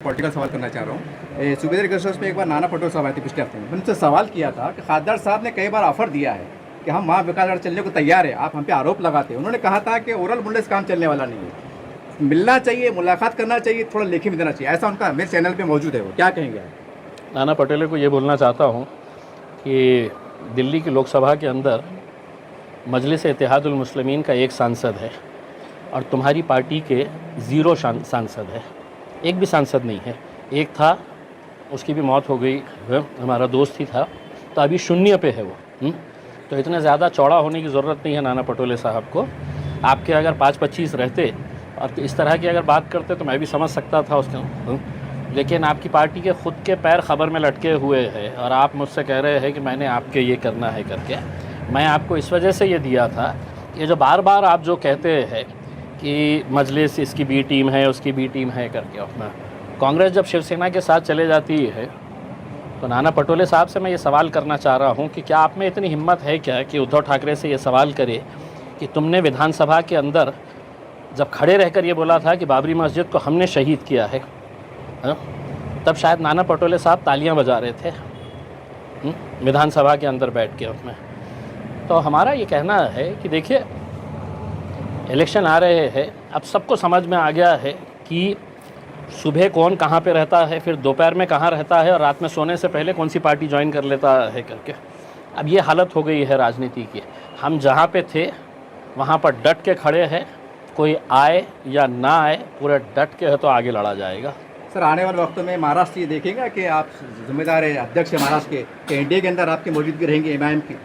Political सवाल करना चाह रहा हूँ। सूबेदार गेस्ट हाउस पे एक बार नाना पटोले साहब आए थे पिछले हफ्ते में। मैंने उनसे सवाल किया था कि खासदार साहब ने कई बार ऑफर दिया है कि हम वहाँ विकास चलने को तैयार है, आप हम पे आरोप लगाते हैं। उन्होंने कहा था कि ओरल मुल्ले से काम चलने वाला नहीं है, मिलना चाहिए, मुलाकात करना चाहिए, थोड़ा लेखी में देना चाहिए, ऐसा उनका मेरे चैनल पर मौजूद है। वो क्या कहेंगे आप? नाना पटोले को ये बोलना चाहता हूँ कि दिल्ली की लोकसभा के अंदर मजलिस इत्तेहादुल मुस्लिमीन का एक सांसद है और तुम्हारी पार्टी के 0 सांसद है, एक भी सांसद नहीं है। एक था, उसकी भी मौत हो गई, हमारा दोस्त ही था, तो अभी 0 पे है वो। तो इतना ज़्यादा चौड़ा होने की ज़रूरत नहीं है नाना पटोले साहब को। आपके अगर 5-25 रहते और इस तरह की अगर बात करते तो मैं भी समझ सकता था उसको, लेकिन आपकी पार्टी के ख़ुद के पैर खबर में लटके हुए हैं और आप मुझसे कह रहे हैं कि मैंने आपके ये करना है करके। मैं आपको इस वजह से ये दिया था, ये जो बार बार आप जो कहते हैं कि मजलिस इसकी बी टीम है, उसकी बी टीम है करके, अपना कांग्रेस जब शिवसेना के साथ चले जाती है तो नाना पटोले साहब से मैं ये सवाल करना चाह रहा हूँ कि क्या आप में इतनी हिम्मत है क्या कि उद्धव ठाकरे से ये सवाल करे कि तुमने विधानसभा के अंदर जब खड़े रहकर ये बोला था कि बाबरी मस्जिद को हमने शहीद किया है, तब शायद नाना पटोले साहब तालियां बजा रहे थे विधानसभा के अंदर बैठ के उसमें। तो हमारा ये कहना है कि देखिए, इलेक्शन आ रहे हैं, अब सबको समझ में आ गया है कि सुबह कौन कहाँ पे रहता है, फिर दोपहर में कहाँ रहता है और रात में सोने से पहले कौन सी पार्टी ज्वाइन कर लेता है करके। अब ये हालत हो गई है राजनीति की। हम जहाँ पे थे वहाँ पर डट के खड़े हैं, कोई आए या ना आए, पूरा डट के है तो आगे लड़ा जाएगा। सर, आने वाले वक्तों में महाराष्ट्र ये देखेगा कि आप जिम्मेदार है, अध्यक्ष है महाराष्ट्र के एनडीए के अंदर आपकी मौजूदगी रहेंगी, एमआईएम की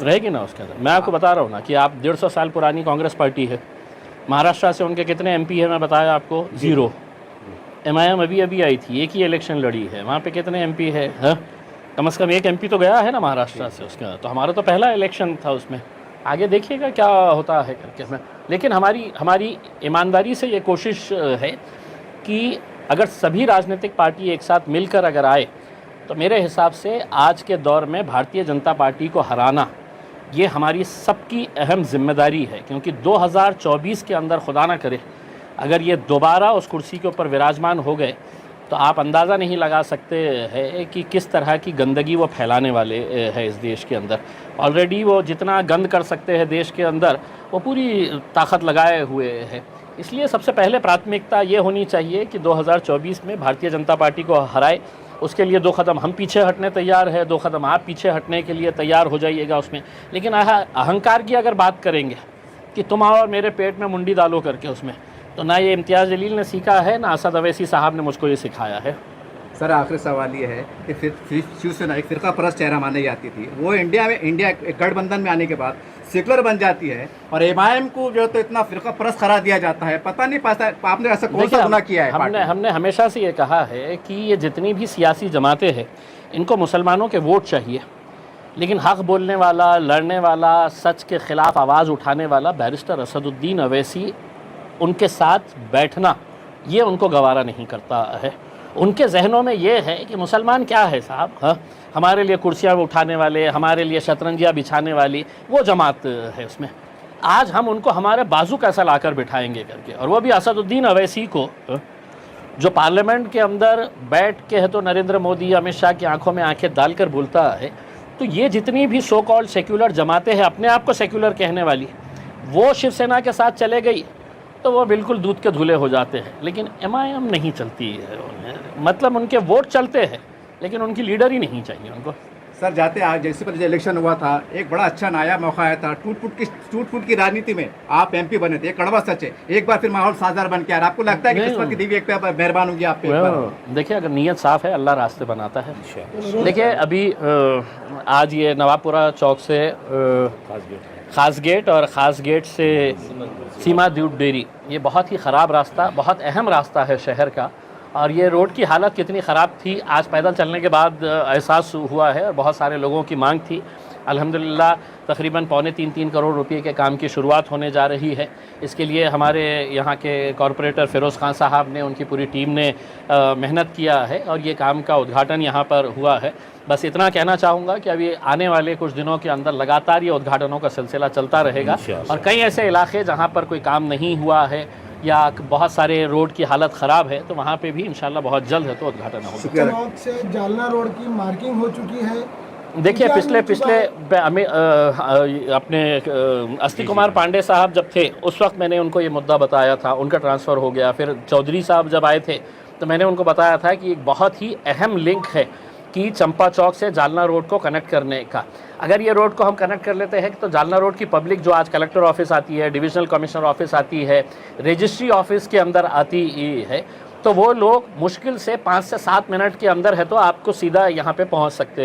रहेगी ना उसके अंदर। मैं आपको बता रहा हूँ ना कि आप 150 साल पुरानी कांग्रेस पार्टी है। महाराष्ट्र से उनके कितने एमपी है मैं बताया आपको? 0। एमआईएम अभी अभी आई थी, एक ही इलेक्शन लड़ी है, वहाँ पे कितने एमपी है? कम से कम एक एमपी तो गया है ना महाराष्ट्र से उसका। तो हमारा तो पहला इलेक्शन था उसमें, आगे देखिएगा क्या होता है करके। लेकिन हमारी ईमानदारी से ये कोशिश है कि अगर सभी राजनीतिक पार्टी एक साथ मिलकर अगर आए तो मेरे हिसाब से आज के दौर में भारतीय जनता पार्टी को हराना ये हमारी सबकी अहम जिम्मेदारी है। क्योंकि 2024 के अंदर खुदा ना करे अगर ये दोबारा उस कुर्सी के ऊपर विराजमान हो गए तो आप अंदाज़ा नहीं लगा सकते हैं कि किस तरह की गंदगी वो फैलाने वाले हैं इस देश के अंदर। ऑलरेडी वो जितना गंद कर सकते हैं देश के अंदर वो पूरी ताकत लगाए हुए हैं। इसलिए सबसे पहले प्राथमिकता ये होनी चाहिए कि 2024 में भारतीय जनता पार्टी को हराए। उसके लिए 2 कदम हम पीछे हटने तैयार है, 2 कदम आप पीछे हटने के लिए तैयार हो जाइएगा उसमें। लेकिन अहंकार की अगर बात करेंगे कि तुम आओ और मेरे पेट में मुंडी डालो करके उसमें, तो ना ये इम्तियाज़ जलील ने सीखा है, ना असद अवैसी साहब ने मुझको ये सिखाया है। सर, आखिरी सवाल ये है कि फिर शिवसेना एक फिरका परस्त चेहरा मानी जाती थी, वो इंडिया गठबंधन में आने के बाद सेकुलर बन जाती है और एमआईएम को जो तो इतना फिरका परस्त करार दिया जाता है। पता नहीं पाता आपने ऐसा कौन सा गुनाह किया है? हमने हमेशा से ये कहा है कि ये जितनी भी सियासी जमातें हैं इनको मुसलमानों के वोट चाहिए, लेकिन हक़ बोलने वाला, लड़ने वाला, सच के ख़िलाफ़ आवाज़ उठाने वाला बैरिस्टर असदुद्दीन अवैसी उनके साथ बैठना ये उनको गवारा नहीं करता है। उनके जहनों में ये है कि मुसलमान क्या है साहब, हमारे लिए कुर्सियाँ उठाने वाले, हमारे लिए शतरंजियाँ बिछाने वाली वो जमात है उसमें। आज हम उनको हमारे बाजू कैसा लाकर बिठाएंगे करके, और वो भी असदुद्दीन अवैसी को जो पार्लियामेंट के अंदर बैठ के है तो नरेंद्र मोदी, अमित शाह की आंखों में आंखें डालकर बोलता है। तो ये जितनी भी सो कॉल्ड सेक्युलर जमातें हैं, अपने आप को सेक्युलर कहने वाली, वो शिवसेना के साथ चले गई तो वो बिल्कुल दूध के धुले हो जाते हैं। लेकिन एमआईएम नहीं चलती है, मतलब उनके वोट चलते हैं लेकिन उनकी लीडर ही नहीं चाहिए उनको। सर, जाते आज जैसे पर इलेक्शन हुआ था, एक बड़ा अच्छा नया मौका आया था, टूट फूट की राजनीति में आप एमपी बने थे, कड़वा सच है। एक बार फिर माहौल साझदार बन के आ रहा, आपको लगता है कि किस्मत की देवी एक पे मेहरबान होगी आप पे? देखिए, अगर नीयत साफ़ है अल्लाह रास्ते बनाता है। देखिए, अभी आज ये नवाबपुरा चौक से खास गेट और ख़ास गेट से सीमा दूध डेयरी, ये बहुत ही ख़राब रास्ता, बहुत अहम रास्ता है शहर का। और ये रोड की हालत कितनी ख़राब थी आज पैदल चलने के बाद एहसास हुआ है, और बहुत सारे लोगों की मांग थी। अल्हम्दुलिल्लाह तकरीबन 2.25-3 करोड़ रुपए के काम की शुरुआत होने जा रही है। इसके लिए हमारे यहाँ के कॉरपोरेटर फ़िरोज़ खान साहब ने, उनकी पूरी टीम ने मेहनत किया है और ये काम का उद्घाटन यहाँ पर हुआ है। बस इतना कहना चाहूँगा कि अभी आने वाले कुछ दिनों के अंदर लगातार ये उद्घाटनों का सिलसिला चलता रहेगा और कई ऐसे इलाके जहाँ पर कोई काम नहीं हुआ है, या बहुत सारे रोड की हालत ख़राब है, तो वहाँ पे भी इंशाल्लाह बहुत जल्द है तो उद्घाटन होगा। शुक्रिया। चौक से जालना रोड की मार्किंग हो चुकी है। देखिए क्या पिछले मिल चुका है? हमें अपने अस्ति कुमार पांडे साहब जब थे उस वक्त मैंने उनको ये मुद्दा बताया था, उनका ट्रांसफ़र हो गया। फिर चौधरी साहब जब आए थे तो मैंने उनको बताया था कि एक बहुत ही अहम लिंक है कि चंपा चौक से जालना रोड को कनेक्ट करने का। अगर ये रोड को हम कनेक्ट कर लेते हैं तो जालना रोड की पब्लिक जो आज कलेक्टर ऑफिस आती है, डिविजनल कमिश्नर ऑफिस आती है, रजिस्ट्री ऑफिस के अंदर आती है, तो वो लोग मुश्किल से 5 से 7 मिनट के अंदर है तो आपको सीधा यहाँ पे पहुँच सकते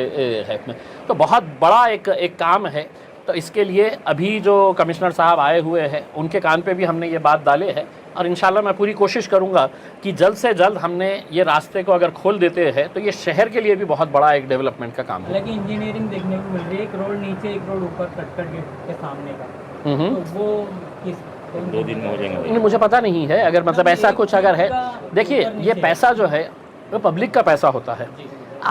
हैं। तो बहुत बड़ा एक काम है। तो इसके लिए अभी जो कमिश्नर साहब आए हुए हैं उनके कान पे भी हमने ये बात डाले है और इंशाल्लाह मैं पूरी कोशिश करूँगा कि जल्द से जल्द हमने ये रास्ते को अगर खोल देते हैं तो ये शहर के लिए भी बहुत बड़ा एक डेवलपमेंट का काम है। हालांकि इंजीनियरिंग देखने को मिल रही है, एक रोड नीचे एक रोड ऊपर कटकर गेट के सामने का, तो वो किस 2 दिन में हो जाएंगे। नहीं, मुझे पता नहीं है। अगर मतलब ऐसा कुछ अगर है, देखिए ये पैसा जो है वो पब्लिक का पैसा होता है।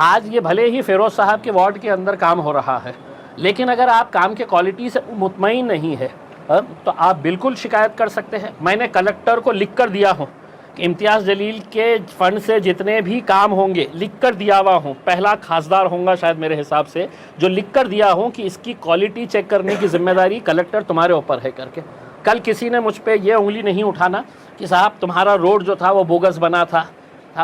आज ये भले ही फिरोज साहब के वार्ड के अंदर काम हो रहा है, लेकिन अगर आप काम के क्वालिटी से मुतमईन नहीं है तो आप बिल्कुल शिकायत कर सकते हैं। मैंने कलेक्टर को लिख कर दिया हूँ कि इम्तियाज़ जलील के फ़ंड से जितने भी काम होंगे लिख कर दिया हुआ हूँ। पहला खासदार होगा शायद मेरे हिसाब से जो लिख कर दिया हूँ कि इसकी क्वालिटी चेक करने की जिम्मेदारी कलेक्टर तुम्हारे ऊपर है करके। कल किसी ने मुझ पे ये उंगली नहीं उठाना कि साहब तुम्हारा रोड जो था वो बोगस बना था,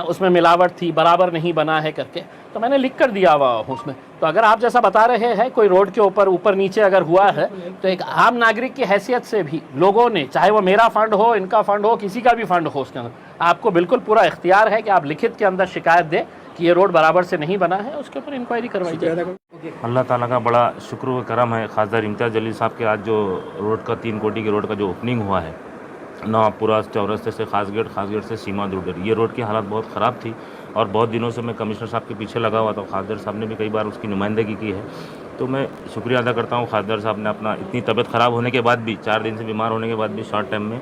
उसमें मिलावट थी, बराबर नहीं बना है करके। तो मैंने लिख कर दिया हुआ हूँ उसमें। तो अगर आप जैसा बता रहे हैं कोई रोड के ऊपर नीचे अगर हुआ है तो एक आम नागरिक की हैसियत से भी लोगों ने, चाहे वो मेरा फ़ंड हो, इनका फ़ंड हो, किसी का भी फ़ंड हो, उसके अंदर आपको बिल्कुल पूरा इख्तियार है कि आप लिखित के अंदर शिकायत दें कि ये रोड बराबर से नहीं बना है, उसके ऊपर इंक्वायरी करवाई जाए। अल्लाह ताला का बड़ा शुक्र व करम है। खासदार इम्तियाज़ जलील साहब के आज जो रोड का 3 कोटी के रोड का जो ओपनिंग हुआ है, नवापुरा चौरस्ते से खासगेट से सीमा दुर्गर, ये रोड की हालत बहुत ख़राब थी और बहुत दिनों से मैं कमिश्नर साहब के पीछे लगा हुआ था। खासदार साहब ने भी कई बार उसकी नुमाइंदगी की है, तो मैं शुक्रिया अदा करता हूँ। खासदार साहब ने अपना इतनी तबीयत ख़राब होने के बाद भी, 4 दिन से बीमार होने के बाद भी शॉर्ट टाइम में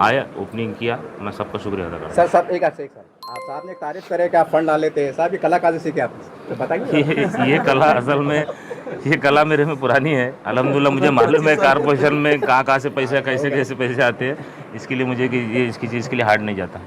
आया, ओपनिंग किया। मैं सबका शुक्रिया अदा करता हूँ। सर एक आपसे आप साहब ने तारीफ करे कि आप फंड डाल लेते हैं, साहब ये कला कहाँ से सीखे आप, तो बताइए। ये कला असल में, ये कला मेरे में पुरानी है। अल्हम्दुलिल्लाह मुझे मालूम है कारपोरेशन में कहाँ से पैसे, कैसे पैसे आते हैं। इसके लिए मुझे कि ये इसकी चीज़ के लिए हार्ड नहीं जाता।